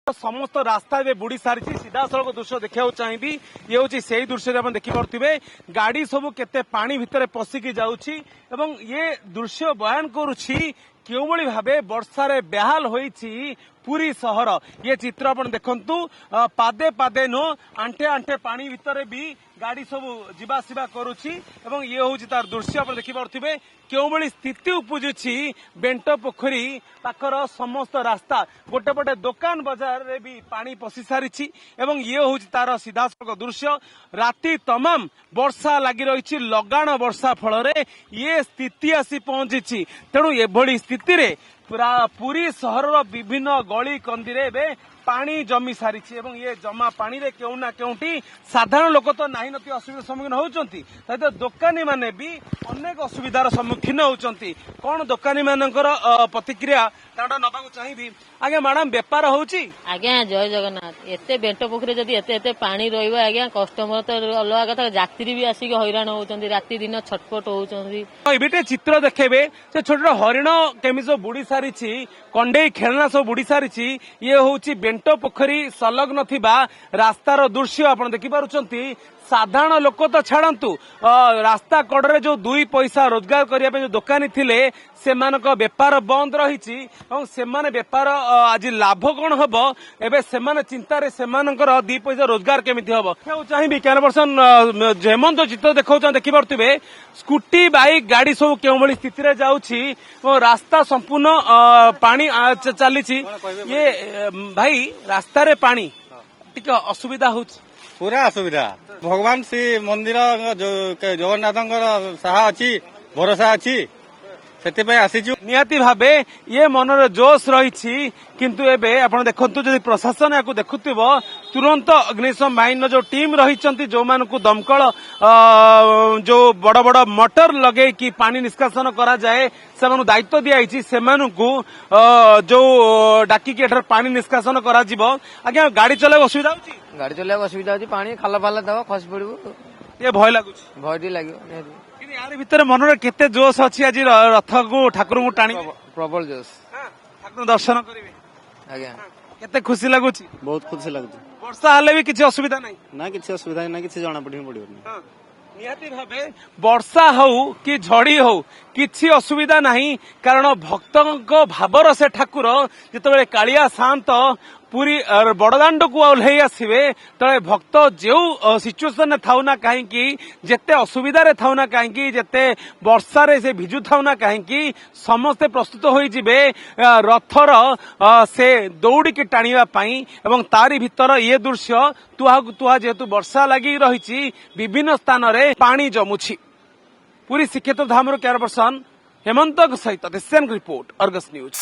समस्त रास्ता ए बुड़ी सारी सीधा सड़क दृश्य देखा चाहिए ये हूँ से दृश्य आप देखिपे गाड़ी सब केते पानी भितर पशिकी जाऊँगी ये दृश्य बयान करुच्ची क्यों भावे वर्षारे बेहाल होईची पुरी सहर ये चित्र अपन देखंतु पादे पादे नो आंटे आंटे पानी भितर भी गाड़ी सब जीवासीवा करुच्ची एवं ये हूँ तार दृश्य आप देखिपे क्यों स्थिति उपजुची बेंट पोखरी पाखर समस्त रास्ता गोटे पटे दुकान बाजार रे भी पानी पशि सारी एवं ये हूँ तार सीधासख दृश्य राति तमाम वर्षा लगी रही लगाण वर्षा फल ये स्थिति आसी पहुंची तेणु एभली स्थिति रे पुरी सहर विभिन्न गली कंदी पानी जमी सारी ये जमा पानी रे केउ ना केउटी साधारण लोक तो नाही नती असुविधा सम्मुखीन होउचंती तो दोकानी माने भी अनेक असुविधार सम्मुखीन होउचंती कोन दोकानी मानकर प्रतिक्रिया ताडा नबाकू चाहिबी आगे मैडम बेपार होउची आज्ञा जय जगन्नाथ एते बेंट पोखरी जदी एते एते पानी रहइबा आज्ञा कस्टमर तो अलग कथा यात्री भी आसिक हैरान होउचंती राति दिन छटपट होउचंती एबिटे चित्र देखेबे से छोट हरिण केमी सब बुड़ी सारी कंडे खेलना सब बुड़ी सारी ये होउची बेंट पोखरी संलग्न थिबा रास्तार दृश्य आपण देखि पारुचंती साधारण लोक तो छाड़ू रास्ता कड़े जो 2 पैसा रोजगार करने जो दोकानी थिले सेमानक बेपार बंद रही बेपार आज लाभ कौन हम एवं से चिंतार से 2 पैसा रोजगार केमिति हम चाहिए कैन पर्सन हेमंत चित्र देखा देखिपे स्कूटी बाइक गाड़ी सब क्यों स्थिति जाऊँगी रास्ता संपूर्ण पानी चली ये भाई रास्ता रे पानी टिके असुविधा हो पूरा असुविधा भगवान श्री मंदिर जगन्नाथ साहा अच्छी भरोसा अच्छी निहाती भावे ये मनरे जोश रही किंतु एबे आपण देखंतु जदि प्रशासन याकू देखुथिबो तुरंत अग्निशम बाहिनी जो टीम रही जो मानकू दमकल जो बड़ बड़ मोटर लगे कि पानी निष्कासन करा जाए से दायित्व दिखाई से जो डाकिकी एठार पानी निष्कासन करा जिवो आज्ञा गाड़ी चलाइबा असुविधा होची गाड़ी चलाइबा असुविधा होची पानी खाला फाला दबा खस पड़िबो ये भय लागुची भयटी लागियो यार भितर मनरे केते जोश अछि आज रथ को ठाकुर को टाणी प्रबल जोश ठाकुर दर्शन करिवे आज्ञा केते खुशी लागुची बहुत खुशी लागुची वर्षा हाले भी किछि असुविधा नाही ना किछि असुविधा ना किछि जणा पड़िबो निहाती भावे वर्षा हौ कि झड़ी हौ किछि असुविधा नहीं कारण भक्तों भावर से ठाकुर जिते कालिया शांत पूरी बड़दाण्ड को ओह्लई आसवे तले भक्त जो सिचुएसन थाउ ना कहीं जेते असुविधा रे थाउ ना कहीं जेते वर्षा रे से भिजु थाउ ना कहीं समस्ते प्रस्तुत होई जिबे रथर से दौड़ी के टाणिबा पई एवं तारी भितर ये दृश्य तुहा तुहा जेतु वर्षा लगी रही विभिन्न स्थान रे पानी जमुछि पूरी श्रीक्षेत्र धाम कैमरा पर्सन हेमंत सहित रिपोर्ट अर्गस न्यूज।